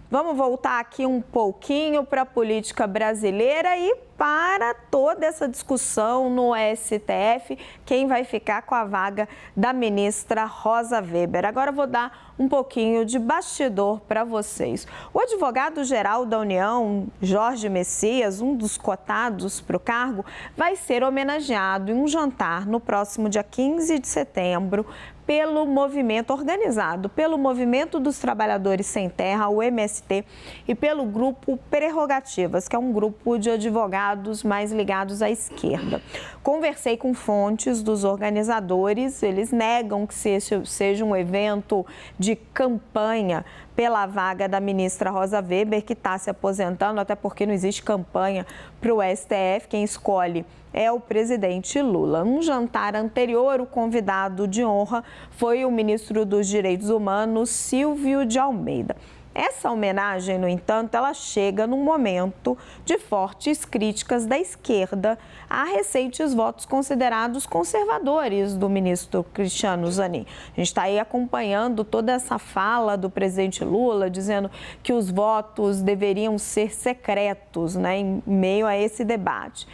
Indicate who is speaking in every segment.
Speaker 1: Vamos voltar aqui um pouquinho para a política brasileira e para toda essa discussão no STF, quem vai ficar com a vaga da ministra Rosa Weber. Agora eu vou dar um pouquinho de bastidor para vocês. O advogado-geral da União, Jorge Messias, um dos cotados para o cargo, vai ser homenageado em um jantar no próximo dia 15 de setembro pelo movimento organizado, pelo Movimento dos Trabalhadores Sem Terra, o MST, e pelo grupo Prerrogativas, que é um grupo de advogados mais ligados à esquerda. Conversei com fontes dos organizadores, eles negam que seja um evento de campanha pela vaga da ministra Rosa Weber, que está se aposentando, até porque não existe campanha para o STF, quem escolhe é o presidente Lula. Num jantar anterior, o convidado de honra foi o ministro dos Direitos Humanos, Silvio de Almeida. Essa homenagem, no entanto, ela chega num momento de fortes críticas da esquerda a recentes votos considerados conservadores do ministro Cristiano Zanin. A gente está aí acompanhando toda essa fala do presidente Lula, dizendo que os votos deveriam ser secretos, né, em meio a esse debate.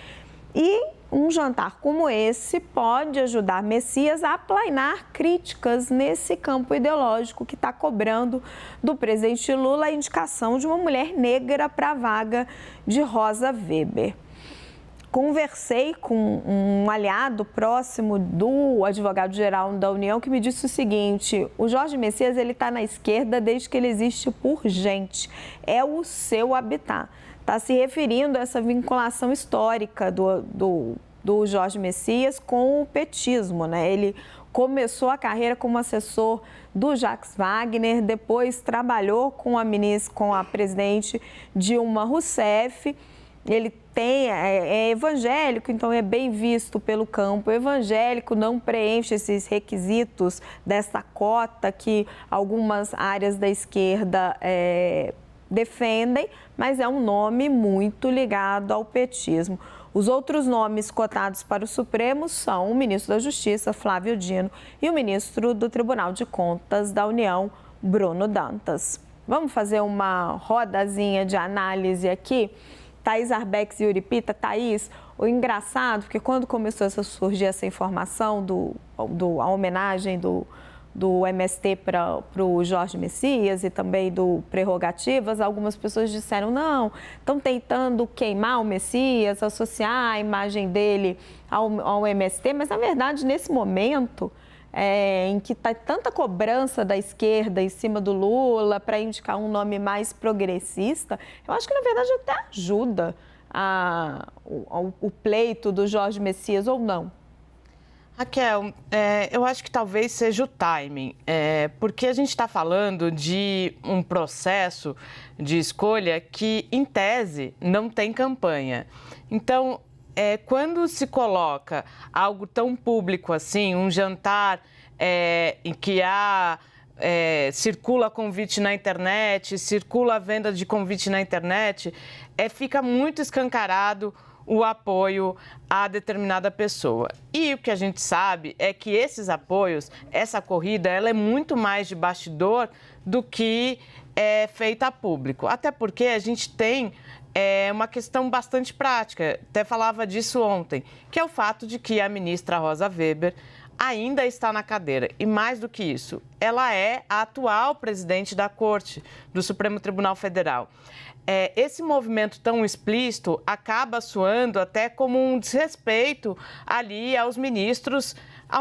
Speaker 1: E um jantar como esse pode ajudar Messias a aplainar críticas nesse campo ideológico que está cobrando do presidente Lula a indicação de uma mulher negra para a vaga de Rosa Weber. Conversei com um aliado próximo do advogado-geral da União que me disse o seguinte: o Jorge Messias está na esquerda desde que ele existe por gente, é o seu habitat. Está se referindo a essa vinculação histórica do Jorge Messias com o petismo, né? Ele começou a carreira como assessor do Jacques Wagner, depois trabalhou com a presidente Dilma Rousseff. Ele é evangélico, então é bem visto pelo campo evangélico, não preenche esses requisitos dessa cota que algumas áreas da esquerda defendem, mas é um nome muito ligado ao petismo. Os outros nomes cotados para o Supremo são o ministro da Justiça, Flávio Dino, e o ministro do Tribunal de Contas da União, Bruno Dantas. Vamos fazer uma rodazinha de análise aqui? Thaís Arbex e Uripita. Thaís, o engraçado, porque quando começou a surgir essa informação a homenagem do MST para o Jorge Messias e também do Prerrogativas, algumas pessoas disseram, não, estão tentando queimar o Messias, associar a imagem dele ao MST, mas na verdade, nesse momento em que está tanta cobrança da esquerda em cima do Lula para indicar um nome mais progressista, eu acho que na verdade até ajuda o pleito do Jorge Messias ou não.
Speaker 2: Raquel, eu acho que talvez seja o timing, porque a gente está falando de um processo de escolha que, em tese, não tem campanha. Então, quando se coloca algo tão público assim, um jantar em que circula convite na internet, circula a venda de convite na internet, fica muito escancarado o apoio a determinada pessoa. E o que a gente sabe é que esses apoios, essa corrida, ela é muito mais de bastidor do que é feita a público. Até porque a gente tem uma questão bastante prática, até falava disso ontem, que é o fato de que a ministra Rosa Weber ainda está na cadeira. E mais do que isso, ela é a atual presidente da Corte, do Supremo Tribunal Federal. Esse movimento tão explícito acaba soando até como um desrespeito ali ao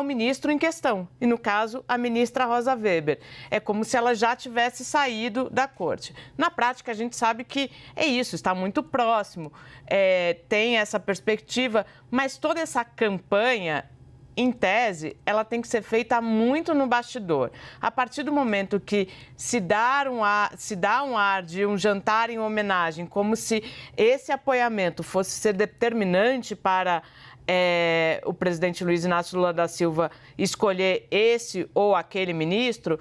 Speaker 2: ministro em questão, e no caso, a ministra Rosa Weber. É como se ela já tivesse saído da corte. Na prática, a gente sabe que é isso, está muito próximo, tem essa perspectiva, mas toda essa campanha, em tese, ela tem que ser feita muito no bastidor. A partir do momento que se dá um ar de um jantar em homenagem, como se esse apoiamento fosse ser determinante para o presidente Luiz Inácio Lula da Silva escolher esse ou aquele ministro,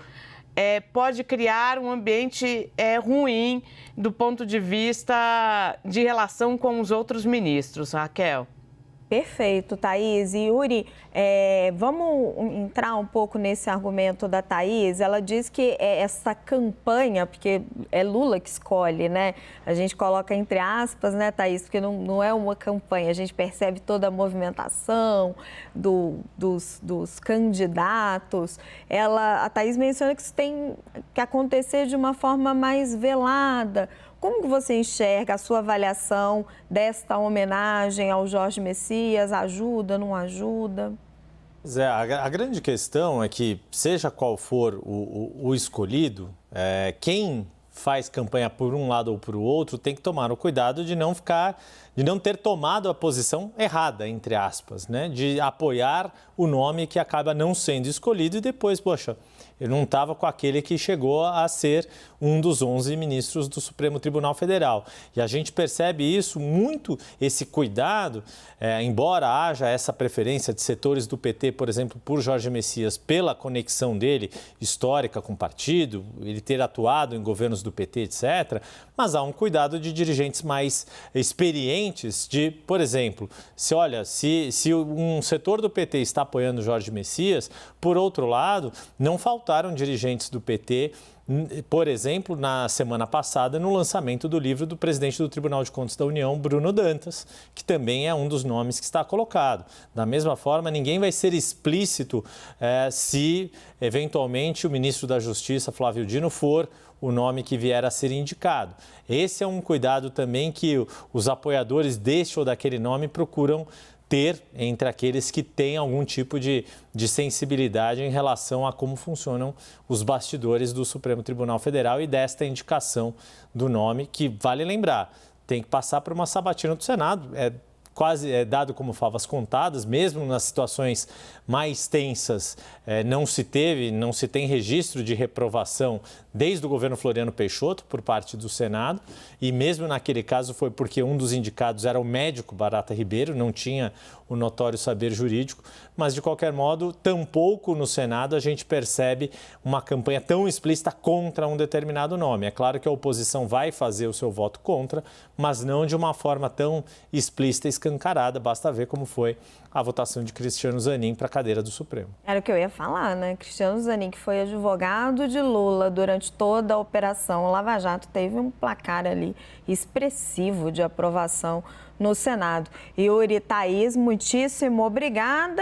Speaker 2: pode criar um ambiente ruim do ponto de vista de relação com os outros ministros, Raquel.
Speaker 1: Perfeito, Thaís. E Yuri, vamos entrar um pouco nesse argumento da Thaís. Ela diz que essa campanha, porque é Lula que escolhe, né? A gente coloca entre aspas, né, Thaís? Porque não é uma campanha, a gente percebe toda a movimentação dos candidatos. A Thaís menciona que isso tem que acontecer de uma forma mais velada. Como que você enxerga a sua avaliação desta homenagem ao Jorge Messias? Ajuda, não ajuda?
Speaker 3: A grande questão é que, seja qual for o escolhido, quem faz campanha por um lado ou por outro tem que tomar o cuidado de não ter tomado a posição errada, entre aspas, né? De apoiar o nome que acaba não sendo escolhido e depois, poxa, eu não estava com aquele que chegou a ser um dos 11 ministros do Supremo Tribunal Federal. E a gente percebe isso muito, esse cuidado, embora haja essa preferência de setores do PT, por exemplo, por Jorge Messias, pela conexão dele histórica com o partido, ele ter atuado em governos do PT, etc., mas há um cuidado de dirigentes mais experientes de, por exemplo, se um setor do PT está apoiando Jorge Messias, por outro lado, não faltaram dirigentes do PT, por exemplo, na semana passada, no lançamento do livro do presidente do Tribunal de Contas da União, Bruno Dantas, que também é um dos nomes que está colocado. Da mesma forma, ninguém vai ser explícito se, eventualmente, o ministro da Justiça, Flávio Dino, for o nome que vier a ser indicado. Esse é um cuidado também que os apoiadores deste ou daquele nome procuram ter entre aqueles que têm algum tipo de sensibilidade em relação a como funcionam os bastidores do Supremo Tribunal Federal e desta indicação do nome, que, vale lembrar, tem que passar por uma sabatina do Senado. É dado como favas contadas, mesmo nas situações mais tensas, não se tem registro de reprovação desde o governo Floriano Peixoto por parte do Senado, e mesmo naquele caso foi porque um dos indicados era o médico Barata Ribeiro, não tinha o notório saber jurídico, mas de qualquer modo, tampouco no Senado a gente percebe uma campanha tão explícita contra um determinado nome. É claro que a oposição vai fazer o seu voto contra, mas não de uma forma tão explícita e escancarada, basta ver como foi a votação de Cristiano Zanin para a cadeira do Supremo.
Speaker 1: Era o que eu ia falar, né? Cristiano Zanin, que foi advogado de Lula durante toda a operação Lava Jato, teve um placar ali expressivo de aprovação no Senado. Yuri, Thaís, muitíssimo obrigada.